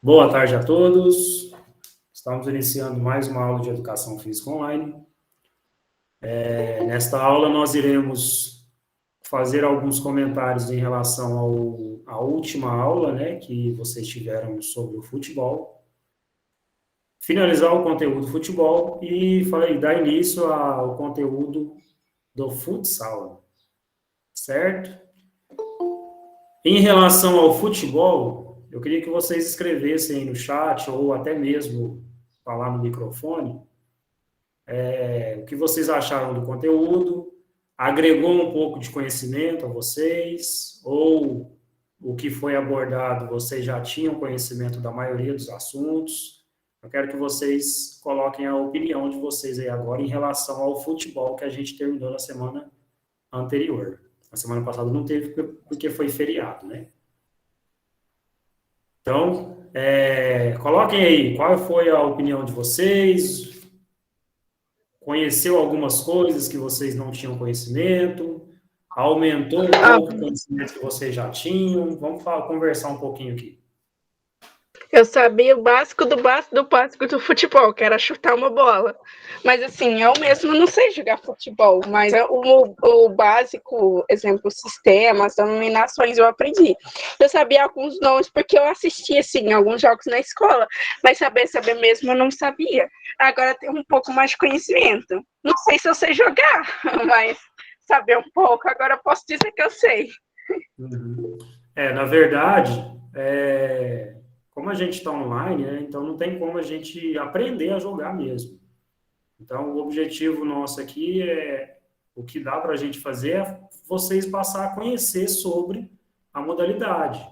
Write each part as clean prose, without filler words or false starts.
Boa tarde a todos. Estamos iniciando mais uma aula de Educação Física Online. Nesta aula, nós iremos fazer alguns comentários em relação à última aula, né, que vocês tiveram sobre o futebol. Finalizar o conteúdo futebol e dar início ao conteúdo do futsal, certo? Em relação ao futebol, eu queria que vocês escrevessem aí no chat ou até mesmo falar no microfone o que vocês acharam do conteúdo, agregou um pouco de conhecimento a vocês, ou o que foi abordado, vocês já tinham conhecimento da maioria dos assuntos. Eu quero que vocês coloquem a opinião de vocês aí agora em relação ao futebol que a gente terminou na semana anterior. A semana passada não teve porque foi feriado, né? Então, coloquem aí qual foi a opinião de vocês. Conheceu algumas coisas que vocês não tinham conhecimento? Aumentou um pouco o conhecimento que vocês já tinham? Vamos conversar um pouquinho aqui. Eu sabia o básico do básico do futebol, que era chutar uma bola. Mas, assim, eu mesmo não sei jogar futebol, mas o básico, exemplo, sistemas, denominações, eu aprendi. Eu sabia alguns nomes porque eu assistia, assim, alguns jogos na escola, mas saber mesmo eu não sabia. Agora tenho um pouco mais de conhecimento. Não sei se eu sei jogar, mas saber um pouco, agora eu posso dizer que eu sei. Uhum. Na verdade, como a gente está online, né, então não tem como a gente aprender a jogar mesmo. Então, o objetivo nosso aqui o que dá para a gente fazer é vocês passar a conhecer sobre a modalidade.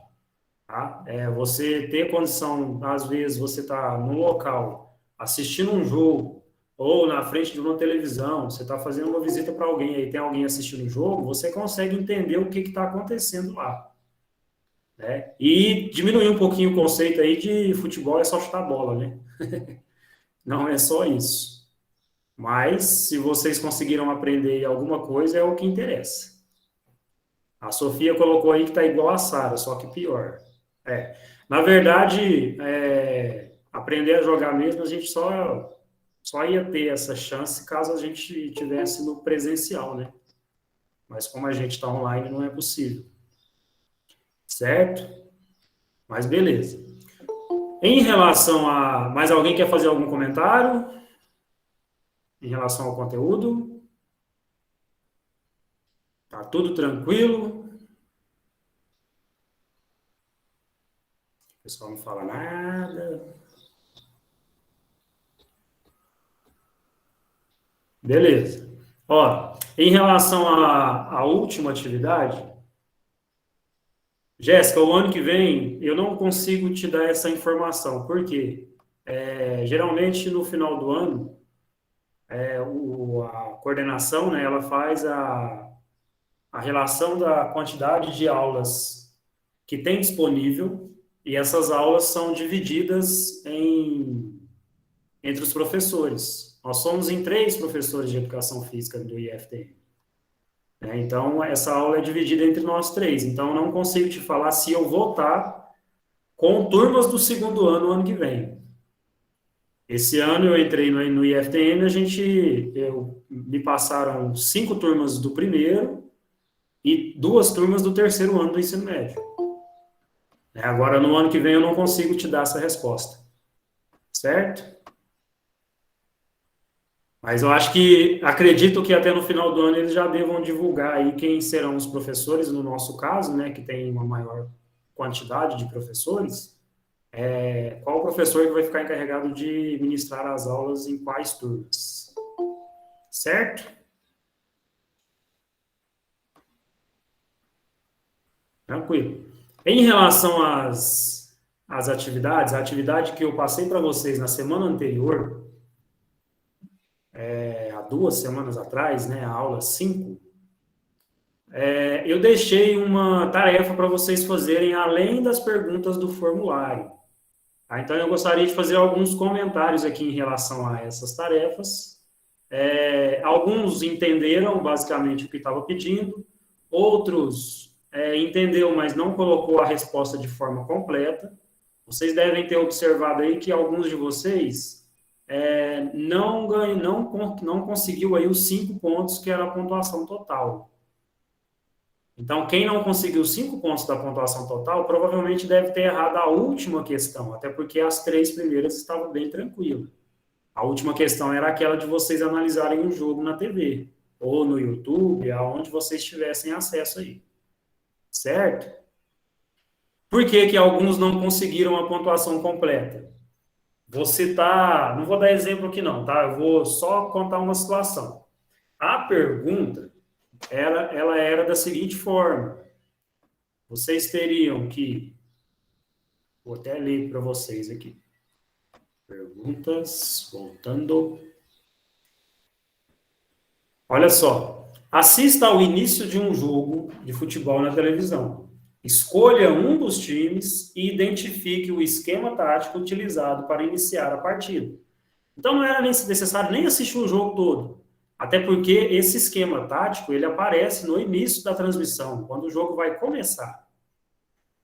Tá? Você ter condição, às vezes você está num local assistindo um jogo ou na frente de uma televisão, você está fazendo uma visita para alguém aí tem alguém assistindo o jogo, você consegue entender o que está acontecendo lá. Né? E diminuir um pouquinho o conceito aí de futebol é só chutar bola, né? Não é só isso. Mas, se vocês conseguiram aprender alguma coisa, é o que interessa. A Sofia colocou aí que está igual a Sara, só que pior. Na verdade, aprender a jogar mesmo, a gente só ia ter essa chance caso a gente tivesse no presencial, né? Mas como a gente está online, não é possível. Certo? Mas beleza. Em relação a... Mais alguém quer fazer algum comentário? Em relação ao conteúdo? Tá tudo tranquilo? O pessoal não fala nada. Beleza. Ó, em relação à última atividade, Jéssica, o ano que vem eu não consigo te dar essa informação. Por quê? Geralmente no final do ano, a coordenação, né, ela faz a relação da quantidade de aulas que tem disponível e essas aulas são divididas entre os professores. Nós somos em 3 professores de educação física do IFTM. Então, essa aula é dividida entre nós 3. Então, eu não consigo te falar se eu vou estar com turmas do segundo ano, ano que vem. Esse ano eu entrei no IFTM, me passaram 5 turmas do primeiro e 2 turmas do terceiro ano do ensino médio. Agora, no ano que vem, eu não consigo te dar essa resposta. Certo? Mas eu acredito que até no final do ano eles já devam divulgar aí quem serão os professores, no nosso caso, né, que tem uma maior quantidade de professores, qual o professor que vai ficar encarregado de ministrar as aulas em quais turmas. Certo? Tranquilo. Em relação às atividades, a atividade que eu passei para vocês na semana anterior, há 2 semanas atrás, né, a aula 5, eu deixei uma tarefa para vocês fazerem além das perguntas do formulário. Tá? Então, eu gostaria de fazer alguns comentários aqui em relação a essas tarefas. Alguns entenderam basicamente o que estava pedindo, outros entenderam, mas não colocou a resposta de forma completa. vocês devem ter observado aí que alguns de vocês não conseguiu aí os 5 pontos que era a pontuação total. Então, quem não conseguiu 5 pontos da pontuação total, provavelmente deve ter errado a última questão, até porque as 3 primeiras estavam bem tranquilas. A última questão era aquela de vocês analisarem o jogo na TV, ou no YouTube, aonde vocês tivessem acesso aí. Certo? Por que que alguns não conseguiram a pontuação completa? Vou citar, não vou dar exemplo aqui não, tá? Eu vou só contar uma situação. A pergunta, ela era da seguinte forma. Vocês teriam que... Vou até ler para vocês aqui. Perguntas, voltando. Olha só. Assista ao início de um jogo de futebol na televisão. Escolha um dos times e identifique o esquema tático utilizado para iniciar a partida. Então não era necessário nem assistir o jogo todo. Até porque esse esquema tático, ele aparece no início da transmissão, quando o jogo vai começar.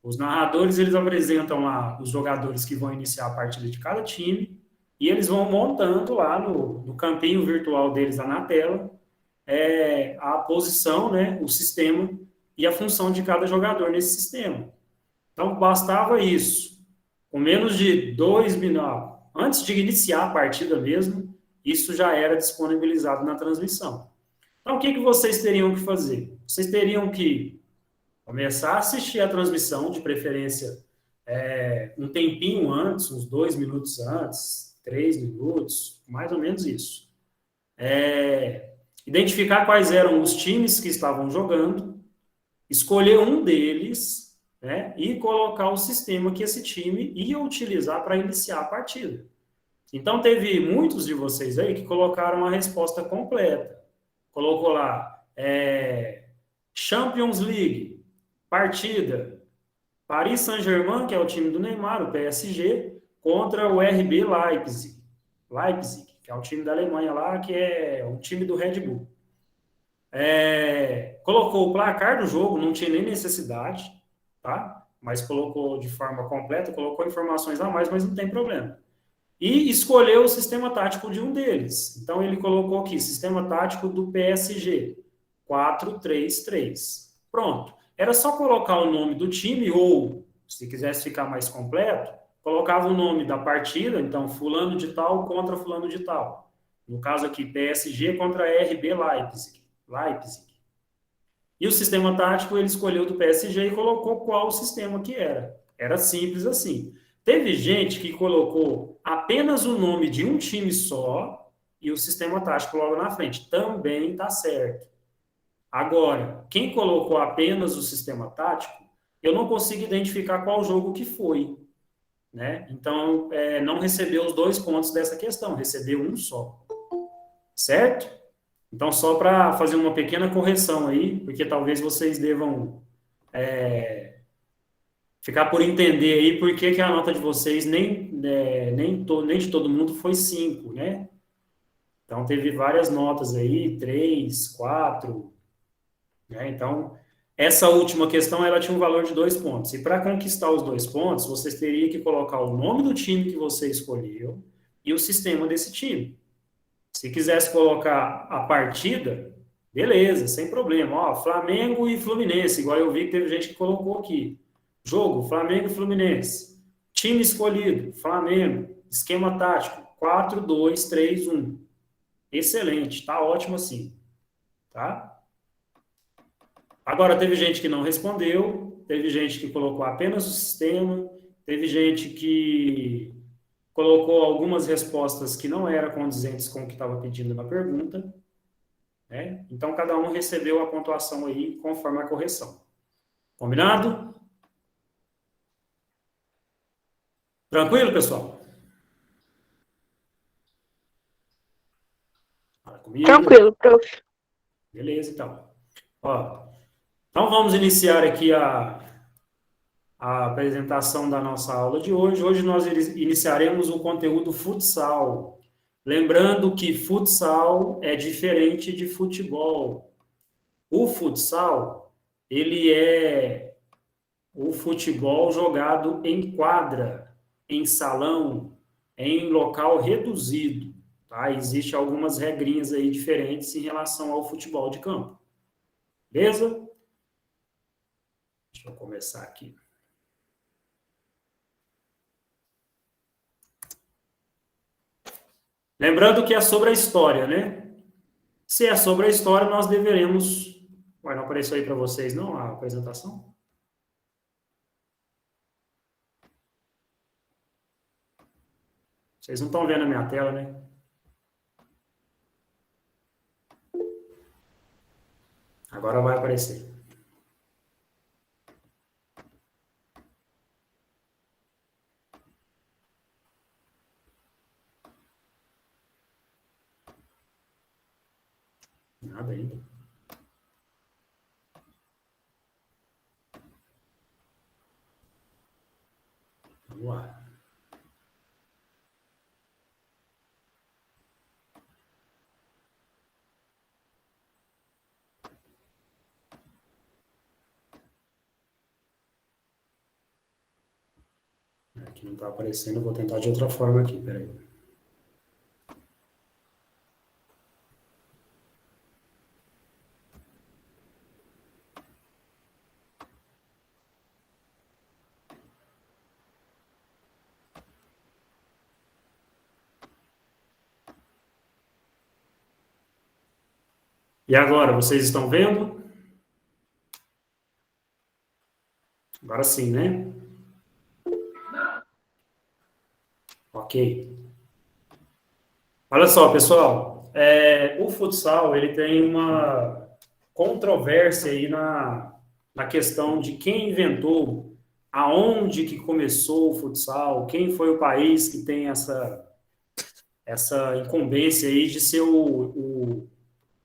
Os narradores, eles apresentam lá os jogadores que vão iniciar a partida de cada time e eles vão montando lá no campinho virtual deles lá na tela a posição, né, o sistema e a função de cada jogador nesse sistema. Então, bastava isso. Com menos de 2 minutos, antes de iniciar a partida mesmo, isso já era disponibilizado na transmissão. Então, o que vocês teriam que fazer? Vocês teriam que começar a assistir a transmissão, de preferência um tempinho antes, uns 2 minutos antes, 3 minutos, mais ou menos isso. Identificar quais eram os times que estavam jogando, escolher um deles, né, e colocar o sistema que esse time ia utilizar para iniciar a partida. Então, teve muitos de vocês aí que colocaram a resposta completa. Colocou lá, Champions League, partida, Paris Saint-Germain, que é o time do Neymar, o PSG, contra o RB Leipzig, que é o time da Alemanha lá, que é o time do Red Bull. Colocou o placar do jogo, não tinha nem necessidade, tá? Mas colocou de forma completa, colocou informações a mais, mas não tem problema. E escolheu o sistema tático de um deles. Então, ele colocou aqui, sistema tático do PSG, 4-3-3. Pronto. Era só colocar o nome do time, ou, se quisesse ficar mais completo, colocava o nome da partida, então, fulano de tal contra fulano de tal. No caso aqui, PSG contra RB Leipzig. E o sistema tático, ele escolheu do PSG e colocou qual o sistema que era. Era simples assim. Teve gente que colocou apenas o nome de um time só e o sistema tático logo na frente. Também está certo. Agora, quem colocou apenas o sistema tático, eu não consigo identificar qual jogo que foi. Né? Então, não recebeu os 2 pontos dessa questão, recebeu um só. Certo? Então, só para fazer uma pequena correção aí, porque talvez vocês devam ficar por entender aí por que a nota de vocês nem de todo mundo foi 5, né? Então, teve várias notas aí, 3, 4, né? Então, essa última questão, ela tinha um valor de 2 pontos. E para conquistar os 2 pontos, vocês teriam que colocar o nome do time que você escolheu e o sistema desse time. Se quisesse colocar a partida, beleza, sem problema. Ó, Flamengo e Fluminense, igual eu vi que teve gente que colocou aqui. Jogo, Flamengo e Fluminense. Time escolhido, Flamengo. Esquema tático, 4-2-3-1. Excelente, tá ótimo assim. Tá? Agora, teve gente que não respondeu, teve gente que colocou apenas o sistema, teve gente que colocou algumas respostas que não eram condizentes com o que estava pedindo na pergunta, né? Então, cada um recebeu a pontuação aí conforme a correção. Combinado? Tranquilo, pessoal? Fala comigo. Tranquilo, prof. Beleza, então. Ó, então, vamos iniciar aqui a apresentação da nossa aula de hoje. Hoje nós iniciaremos o conteúdo futsal. Lembrando que futsal é diferente de futebol. O futsal, ele é o futebol jogado em quadra. em salão, em local reduzido, tá? Existem algumas regrinhas aí diferentes em relação ao futebol de campo. Beleza? Deixa eu começar aqui. Lembrando que é sobre a história, né? Se é sobre a história, nós deveremos... Ué, não apareceu aí para vocês, não, a apresentação? Vocês não estão vendo a minha tela, né? Agora vai aparecer. Nada ainda. Vamos lá. Aqui não está aparecendo, eu vou tentar de outra forma aqui, peraí. E agora, vocês estão vendo? Agora sim, né? Ok. Olha só, pessoal, o futsal ele tem uma controvérsia aí na questão de quem inventou, aonde que começou o futsal, quem foi o país que tem essa incumbência aí de ser o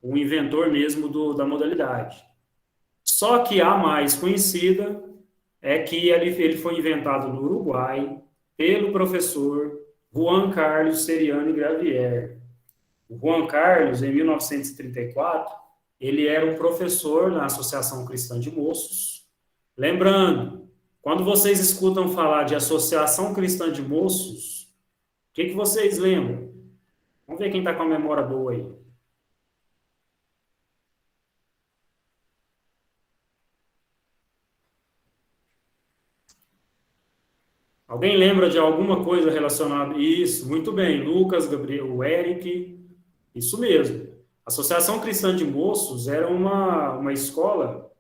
inventor mesmo da modalidade. Só que a mais conhecida é que ele foi inventado no Uruguai pelo professor Juan Carlos Seriani Gravier. O Juan Carlos, em 1934, ele era um professor na Associação Cristã de Moços. Lembrando, quando vocês escutam falar de Associação Cristã de Moços, o que vocês lembram? Vamos ver quem está com a memória boa aí. Alguém lembra de alguma coisa relacionada? Isso, muito bem. Lucas, Gabriel, o Eric, isso mesmo. A Associação Cristã de Moços era uma escola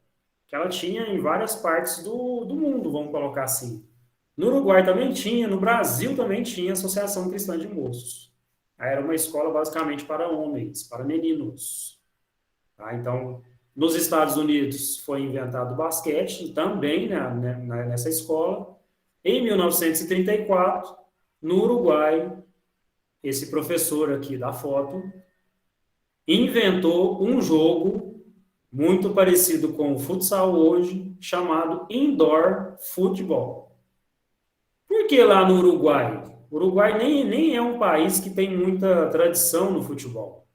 que ela tinha em várias partes do mundo, vamos colocar assim. No Uruguai também tinha, no Brasil também tinha a Associação Cristã de Moços. Era uma escola basicamente para homens, para meninos. Tá? Então, nos Estados Unidos foi inventado o basquete, também nessa escola. Em 1934, no Uruguai, esse professor aqui da foto inventou um jogo muito parecido com o futsal hoje, chamado indoor futebol. Por que lá no Uruguai? O Uruguai nem é um país que tem muita tradição no futebol.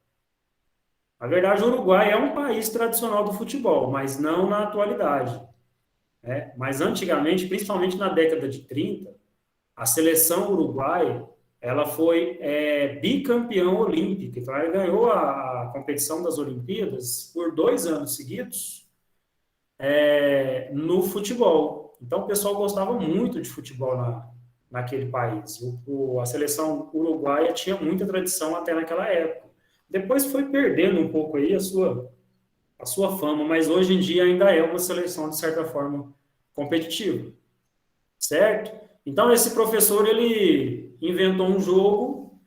Na verdade, o Uruguai é um país tradicional do futebol, mas não na atualidade. Né? Mas antigamente, principalmente na década de 30, a seleção uruguaia ela foi bicampeã olímpica. Então, ela ganhou a competição das Olimpíadas por 2 anos seguidos no futebol. Então, o pessoal gostava muito de futebol naquele país. A seleção uruguaia tinha muita tradição até naquela época. Depois foi perdendo um pouco aí a sua fama, mas hoje em dia ainda é uma seleção, de certa forma, competitiva. Certo? Então, esse professor, ele inventou um jogo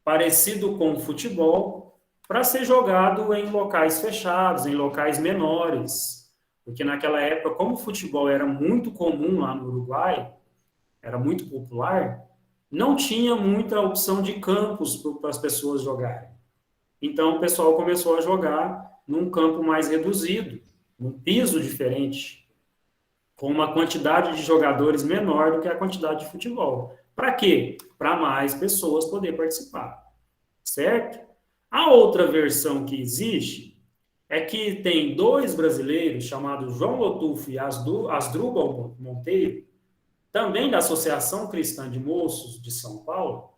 parecido com o futebol para ser jogado em locais fechados, em locais menores. Porque naquela época, como o futebol era muito comum lá no Uruguai, era muito popular, não tinha muita opção de campos para as pessoas jogarem. Então, o pessoal começou a jogar num campo mais reduzido, num piso diferente, com uma quantidade de jogadores menor do que a quantidade de futebol. Para quê? Para mais pessoas poderem participar. Certo? A outra versão que existe é que tem 2 brasileiros, chamados João Lotufo e Asdrubal Monteiro, também da Associação Cristã de Moços de São Paulo,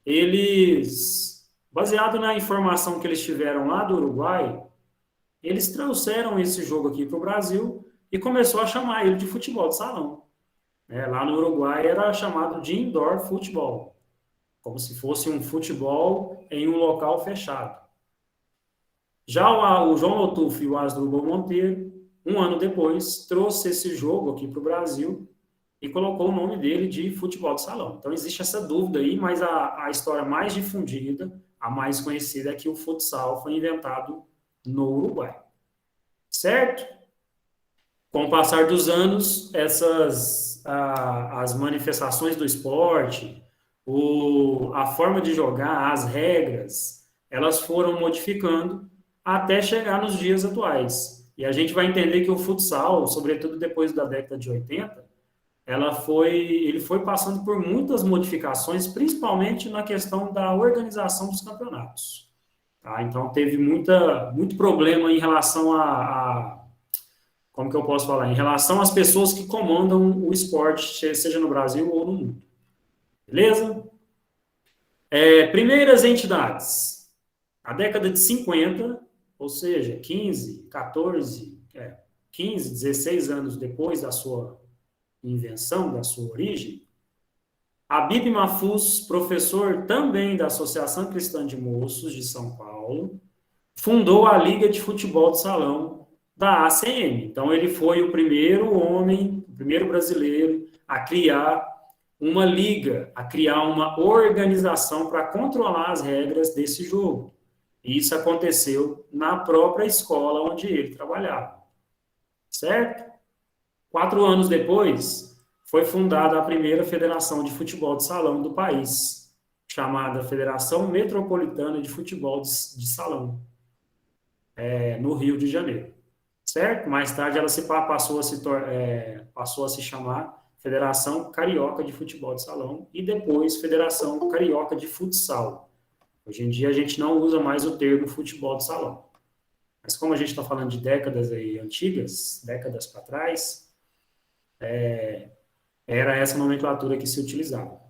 eles, baseado na informação que eles tiveram lá do Uruguai, eles trouxeram esse jogo aqui para o Brasil e começou a chamar ele de futebol de salão. Lá no Uruguai era chamado de indoor futebol, como se fosse um futebol em um local fechado. Já o João Lotufo e o Asdrubal Monteiro, um ano depois, trouxe esse jogo aqui para o Brasil e colocou o nome dele de futebol de salão. Então, existe essa dúvida aí, mas a história mais difundida, a mais conhecida, é que o futsal foi inventado no Uruguai. Certo? Com o passar dos anos, as manifestações do esporte, a forma de jogar, as regras, elas foram modificando até chegar nos dias atuais. E a gente vai entender que o futsal, sobretudo depois da década de 80, ele foi passando por muitas modificações, principalmente na questão da organização dos campeonatos. Tá? Então, teve muito problema em relação como que eu posso falar? Em relação às pessoas que comandam o esporte, seja no Brasil ou no mundo. Beleza? Primeiras entidades. A década de 50, ou seja, 15, 16 anos depois da sua invenção, da sua origem, Habib Mahfouz, professor também da Associação Cristã de Moços de São Paulo, fundou a Liga de Futebol de Salão da ACM. Então, ele foi o primeiro homem, o primeiro brasileiro a criar uma liga, a criar uma organização para controlar as regras desse jogo. E isso aconteceu na própria escola onde ele trabalhava. Certo? 4 anos depois, foi fundada a primeira federação de futebol de salão do país, chamada Federação Metropolitana de Futebol de Salão, no Rio de Janeiro. Certo? Mais tarde, ela passou a se chamar Federação Carioca de Futebol de Salão e depois Federação Carioca de Futsal. Hoje em dia, a gente não usa mais o termo futebol de salão. Mas como a gente está falando de décadas aí antigas, décadas para trás, era essa nomenclatura que se utilizava.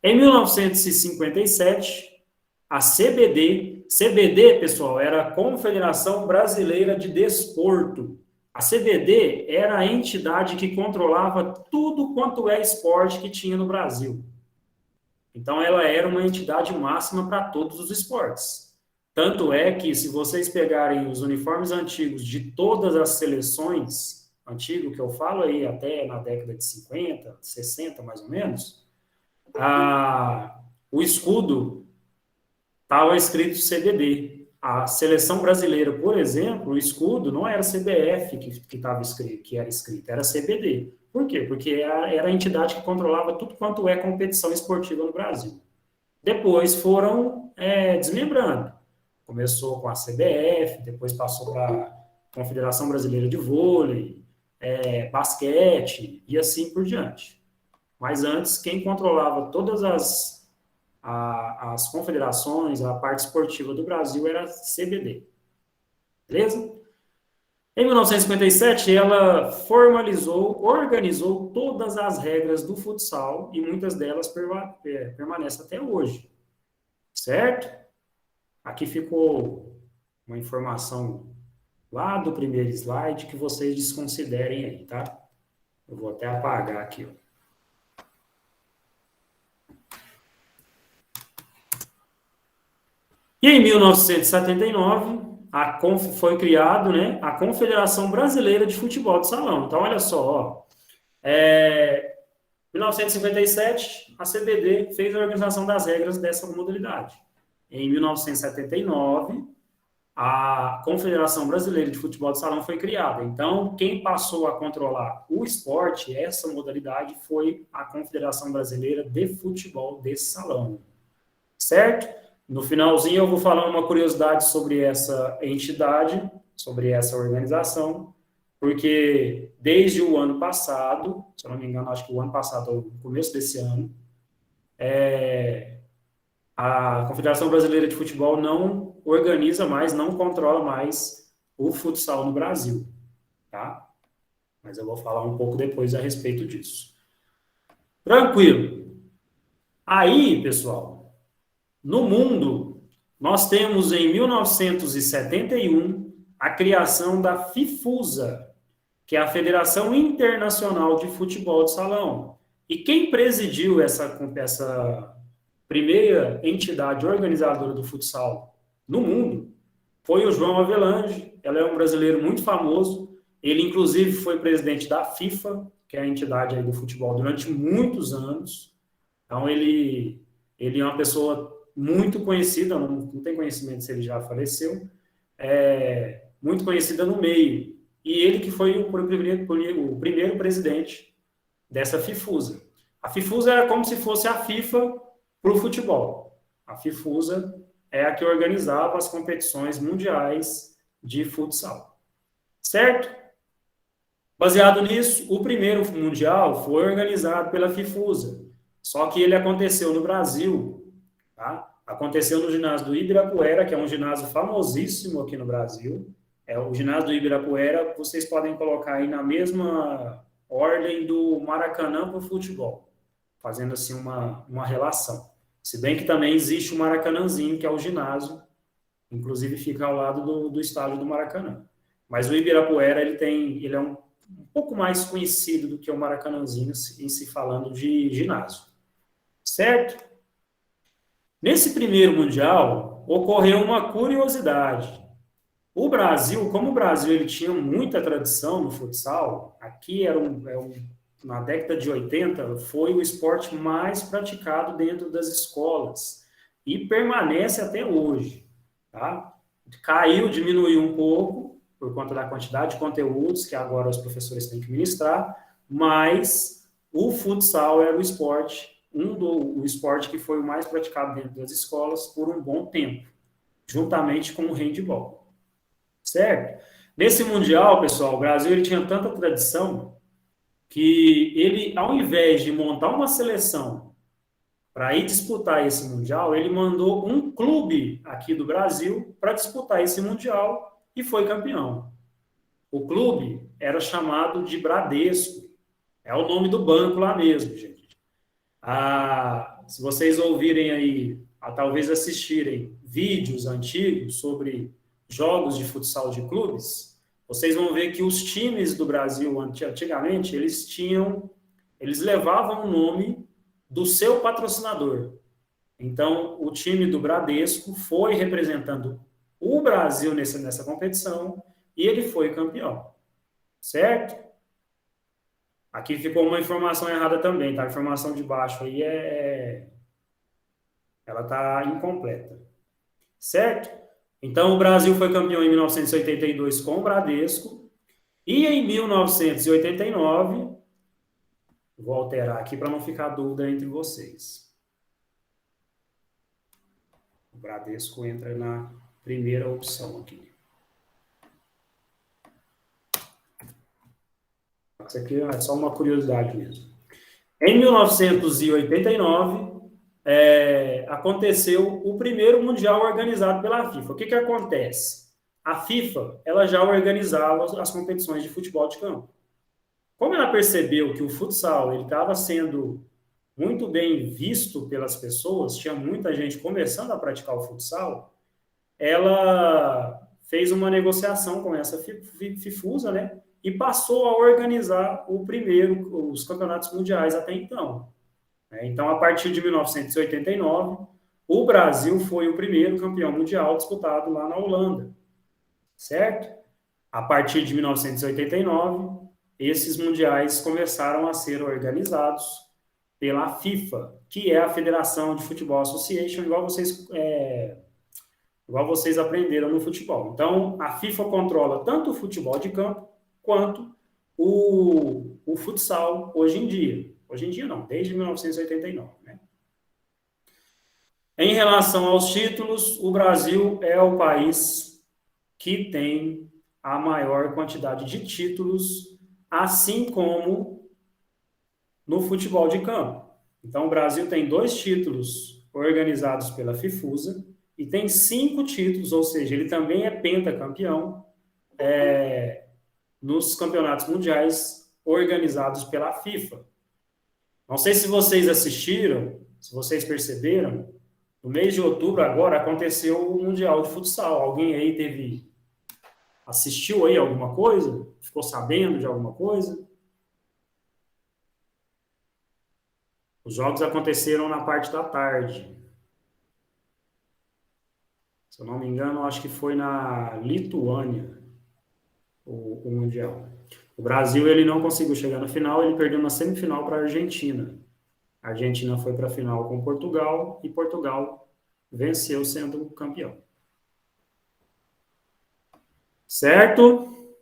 Em 1957, a CBD, pessoal, era a Confederação Brasileira de Desporto. A CBD era a entidade que controlava tudo quanto esporte que tinha no Brasil. Então, ela era uma entidade máxima para todos os esportes. Tanto é que, se vocês pegarem os uniformes antigos de todas as seleções, antigo que eu falo aí até na década de 50, 60 mais ou menos, o escudo estava escrito CBD. A seleção brasileira, por exemplo, o escudo não era CBF que era escrito, era CBD. Por quê? Porque era a entidade que controlava tudo quanto competição esportiva no Brasil. Depois foram desmembrando. Começou com a CBF, depois passou para a Confederação Brasileira de Vôlei, basquete e assim por diante. Mas antes, quem controlava todas as confederações, a parte esportiva do Brasil era a CBD. Beleza? Em 1957, ela organizou todas as regras do futsal e muitas delas permanecem até hoje. Certo? Aqui ficou uma informação lá do primeiro slide que vocês desconsiderem aí, tá? Eu vou até apagar aqui, ó. E em 1979, foi criado, né, a Confederação Brasileira de Futebol de Salão. Então, olha só, em 1957, a CBD fez a organização das regras dessa modalidade. Em 1979, a Confederação Brasileira de Futebol de Salão foi criada. Então, quem passou a controlar o esporte, essa modalidade, foi a Confederação Brasileira de Futebol de Salão. Certo? No finalzinho, eu vou falar uma curiosidade sobre essa entidade, sobre essa organização, porque desde o ano passado, se eu não me engano, acho que o ano passado, ou no começo desse ano, a Confederação Brasileira de Futebol não organiza mais, não controla mais o futsal no Brasil, tá? Mas eu vou falar um pouco depois a respeito disso. Tranquilo. Aí, pessoal, no mundo, nós temos em 1971 a criação da FIFUSA, que é a Federação Internacional de Futebol de Salão. E quem presidiu essa primeira entidade organizadora do futsal no mundo foi o João Avelange. Ele é um brasileiro muito famoso. Ele, inclusive, foi presidente da FIFA, que é a entidade aí do futebol, durante muitos anos. Então, ele é uma pessoa muito conhecida, não tem conhecimento se ele já faleceu, muito conhecida no meio. E ele que foi o primeiro presidente dessa FIFUSA. A FIFUSA era como se fosse a FIFA para o futebol. A FIFUSA é a que organizava as competições mundiais de futsal. Certo? Baseado nisso, o primeiro mundial foi organizado pela FIFUSA. Só que ele aconteceu no Brasil, tá? Aconteceu no ginásio do Ibirapuera, que é um ginásio famosíssimo aqui no Brasil. O ginásio do Ibirapuera, vocês podem colocar aí na mesma ordem do Maracanã para o futebol, fazendo assim uma relação. Se bem que também existe o Maracanãzinho, que é o ginásio, inclusive fica ao lado do estádio do Maracanã. Mas o Ibirapuera, ele é um pouco mais conhecido do que o Maracanãzinho em se falando de ginásio. Certo? Nesse primeiro Mundial, ocorreu uma curiosidade. O Brasil, como o Brasil ele tinha muita tradição no futsal, aqui na década de 80, foi o esporte mais praticado dentro das escolas e permanece até hoje. Tá? Diminuiu um pouco, por conta da quantidade de conteúdos que agora os professores têm que ministrar, mas o futsal era o esporte que foi o mais praticado dentro das escolas por um bom tempo, juntamente com o handebol. Certo? Nesse Mundial, pessoal, o Brasil ele tinha tanta tradição que ele, ao invés de montar uma seleção para ir disputar esse Mundial, ele mandou um clube aqui do Brasil para disputar esse Mundial e foi campeão. O clube era chamado de Bradesco. É o nome do banco lá mesmo, gente. Se vocês ouvirem aí, talvez assistirem vídeos antigos sobre jogos de futsal de clubes, vocês vão ver que os times do Brasil, antigamente, eles levavam o nome do seu patrocinador. Então, o time do Bradesco foi representando o Brasil nessa competição e ele foi campeão. Certo? Aqui ficou uma informação errada também, tá? A informação de baixo aí ela está incompleta. Certo? Então, o Brasil foi campeão em 1982 com o Bradesco e em 1989, vou alterar aqui para não ficar dúvida entre vocês. O Bradesco entra na primeira opção aqui. Isso aqui é só uma curiosidade mesmo. Em 1989, aconteceu o primeiro Mundial organizado pela FIFA. O que acontece? A FIFA ela já organizava as competições de futebol de campo. Como ela percebeu que o futsal estava sendo muito bem visto pelas pessoas, tinha muita gente começando a praticar o futsal, ela fez uma negociação com essa FIFUSA, né? E passou a organizar os campeonatos mundiais até então. Então, a partir de 1989, o Brasil foi o primeiro campeão mundial disputado lá na Holanda. Certo? A partir de 1989, esses mundiais começaram a ser organizados pela FIFA, que é a Federação de Futebol Association, igual vocês aprenderam no futebol. Então, a FIFA controla tanto o futebol de campo quanto o futsal hoje em dia. Hoje em dia não, desde 1989. Né? Em relação aos títulos, o Brasil é o país que tem a maior quantidade de títulos, assim como no futebol de campo. Então, o Brasil tem 2 títulos organizados pela FIFUSA e tem 5 títulos, ou seja, ele também é pentacampeão nos campeonatos mundiais organizados pela FIFA. Não sei se vocês assistiram, se vocês perceberam, no mês de outubro agora aconteceu o Mundial de Futsal. Alguém aí assistiu aí alguma coisa? Ficou sabendo de alguma coisa? Os jogos aconteceram na parte da tarde. Se eu não me engano, acho que foi na Lituânia, o Mundial. O Brasil ele não conseguiu chegar na final, ele perdeu na semifinal para a Argentina. A Argentina foi para a final com Portugal e Portugal venceu sendo campeão. Certo?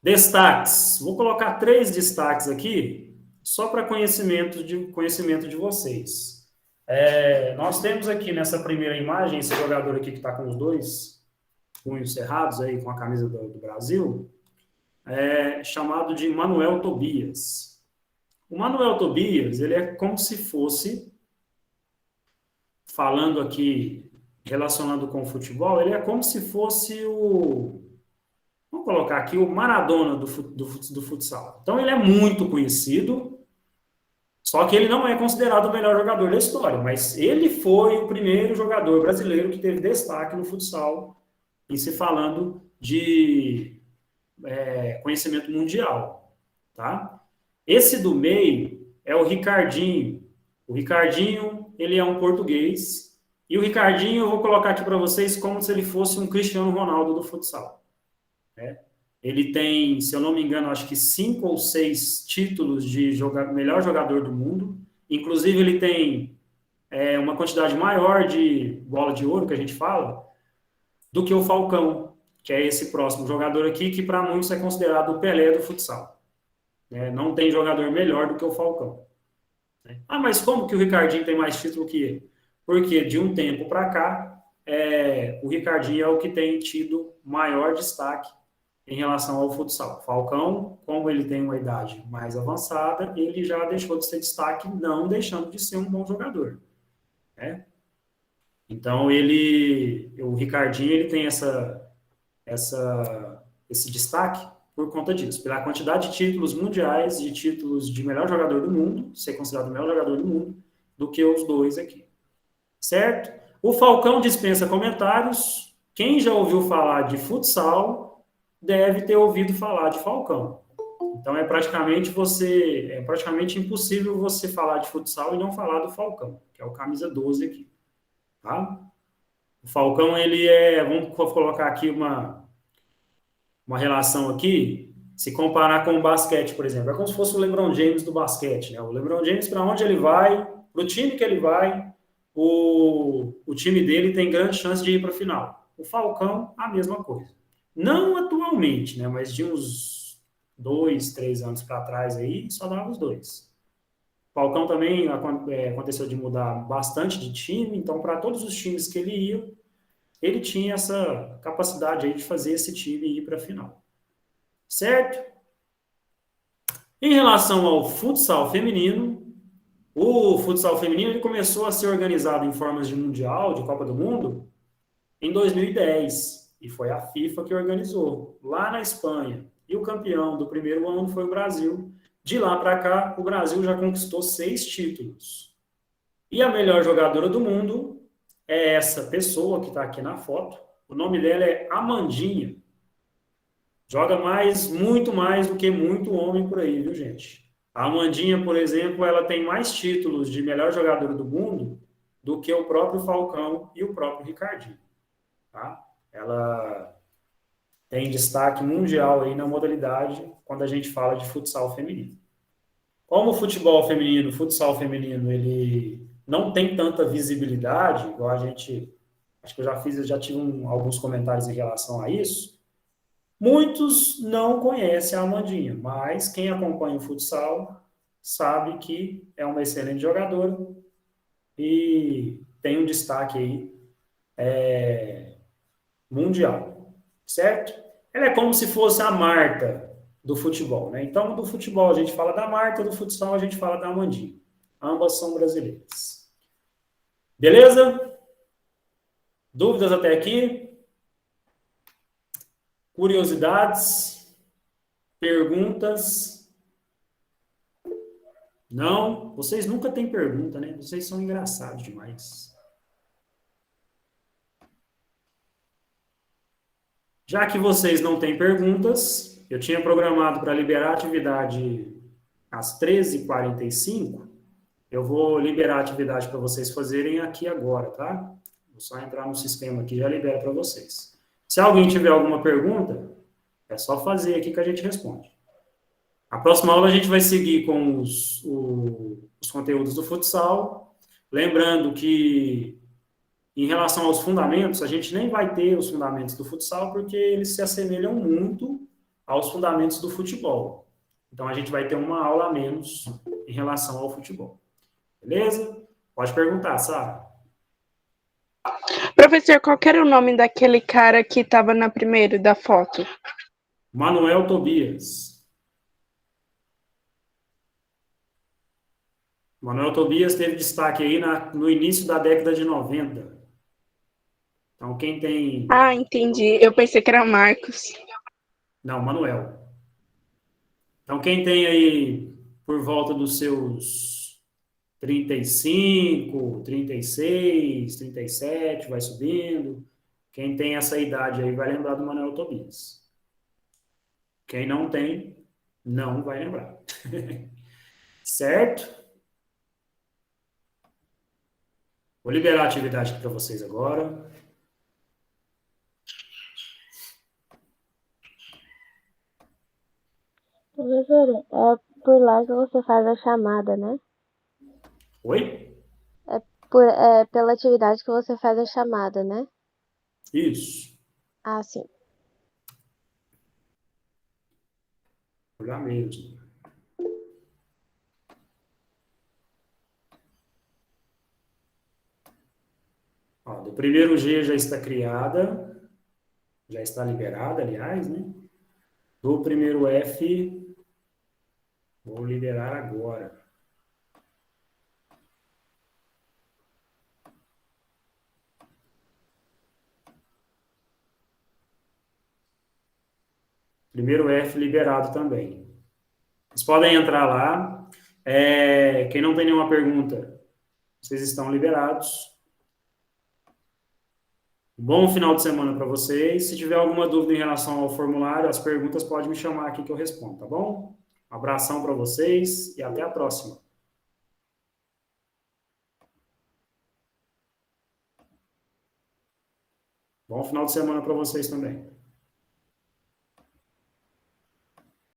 Destaques. Vou colocar 3 destaques aqui, só para conhecimento de vocês. Nós temos aqui nessa primeira imagem, esse jogador aqui que está com os 2 punhos cerrados, aí, com a camisa do Brasil, chamado de Manuel Tobias. O Manuel Tobias, ele é como se fosse, falando aqui, relacionado com o futebol, ele é como se fosse vamos colocar aqui, o Maradona do futsal. Então, ele é muito conhecido, só que ele não é considerado o melhor jogador da história, mas ele foi o primeiro jogador brasileiro que teve destaque no futsal, em se falando de conhecimento mundial, tá? Esse do meio é o Ricardinho. O Ricardinho, ele é um português, e o Ricardinho eu vou colocar aqui para vocês como se ele fosse um Cristiano Ronaldo do futsal. Ele tem, se eu não me engano, acho que 5 ou 6 títulos de melhor jogador do mundo. Inclusive, ele tem uma quantidade maior de bola de ouro, que a gente fala, do que o Falcão, que é esse próximo jogador aqui, que para muitos é considerado o Pelé do futsal. Não tem jogador melhor do que o Falcão. Ah, mas como que o Ricardinho tem mais título que ele? Porque de um tempo para cá, o Ricardinho é o que tem tido maior destaque em relação ao futsal. Falcão, como ele tem uma idade mais avançada, ele já deixou de ser destaque, não deixando de ser um bom jogador. Então, o Ricardinho, ele tem esse destaque por conta disso, pela quantidade de títulos mundiais, de títulos de melhor jogador do mundo, ser considerado o melhor jogador do mundo, do que os 2 aqui. Certo? O Falcão dispensa comentários. Quem já ouviu falar de futsal deve ter ouvido falar de Falcão. Então é praticamente impossível você falar de futsal e não falar do Falcão, que é o camisa 12 aqui, tá? O Falcão, vamos colocar aqui uma relação aqui, se comparar com o basquete, por exemplo, é como se fosse o LeBron James do basquete, né? O LeBron James, para onde ele vai, para o time que ele vai, o time dele tem grande chance de ir para a final. O Falcão, a mesma coisa. Não atualmente, né? Mas de uns 2, 3 anos para trás aí, só dava os 2. O Falcão também aconteceu de mudar bastante de time, então para todos os times que ele ia, ele tinha essa capacidade aí de fazer esse time ir para a final. Certo? Em relação ao futsal feminino, o futsal feminino ele começou a ser organizado em formas de Mundial, de Copa do Mundo, em 2010. E foi a FIFA que organizou, lá na Espanha. E o campeão do primeiro ano foi o Brasil. De lá para cá, o Brasil já conquistou 6 títulos. E a melhor jogadora do mundo é essa pessoa que está aqui na foto. O nome dela é Amandinha. Joga muito mais do que muito homem por aí, viu, gente? A Amandinha, por exemplo, ela tem mais títulos de melhor jogadora do mundo do que o próprio Falcão e o próprio Ricardinho. Tá? Ela tem destaque mundial aí na modalidade quando a gente fala de futsal feminino. Como o futsal feminino, ele não tem tanta visibilidade, igual acho que eu já tive alguns comentários em relação a isso, muitos não conhecem a Amandinha, mas quem acompanha o futsal sabe que é uma excelente jogadora e tem um destaque aí mundial, certo? Ela é como se fosse a Marta do futebol, né? Então, do futebol a gente fala da Marta, do futsal a gente fala da Amandinha. Ambas são brasileiras. Beleza? Dúvidas até aqui? Curiosidades? Perguntas? Não? Vocês nunca têm pergunta, né? Vocês são engraçados demais. Já que vocês não têm perguntas, eu tinha programado para liberar a atividade às 13h45. Eu vou liberar a atividade para vocês fazerem aqui agora, tá? Vou só entrar no sistema aqui e já libero para vocês. Se alguém tiver alguma pergunta, é só fazer aqui que a gente responde. A próxima aula a gente vai seguir com os conteúdos do futsal. Lembrando que, em relação aos fundamentos, a gente nem vai ter os fundamentos do futsal, porque eles se assemelham muito aos fundamentos do futebol. Então, a gente vai ter uma aula a menos em relação ao futebol. Beleza? Pode perguntar, Sara. Professor, qual que era o nome daquele cara que estava na primeira da foto? Manuel Tobias. Manuel Tobias teve destaque aí no início da década de 90. Então, quem tem... Ah, entendi. Eu pensei que era Marcos. Não, Manuel. Então, quem tem aí por volta dos seus 35, 36, 37, vai subindo. Quem tem essa idade aí vai lembrar do Manuel Tobias. Quem não tem, não vai lembrar. Certo? Vou liberar a atividade aqui para vocês agora. Professor, é por lá que você faz a chamada, né? Oi? É pela atividade que você faz a chamada, né? Isso. Ah, sim. Já mesmo. Ó, do primeiro G já está criada, já está liberada, aliás, né? Do primeiro F, vou liberar agora. Primeiro F liberado também. Vocês podem entrar lá. Quem não tem nenhuma pergunta, vocês estão liberados. Bom final de semana para vocês. Se tiver alguma dúvida em relação ao formulário, as perguntas, pode me chamar aqui que eu respondo, tá bom? Um abração para vocês e até a próxima. Bom final de semana para vocês também.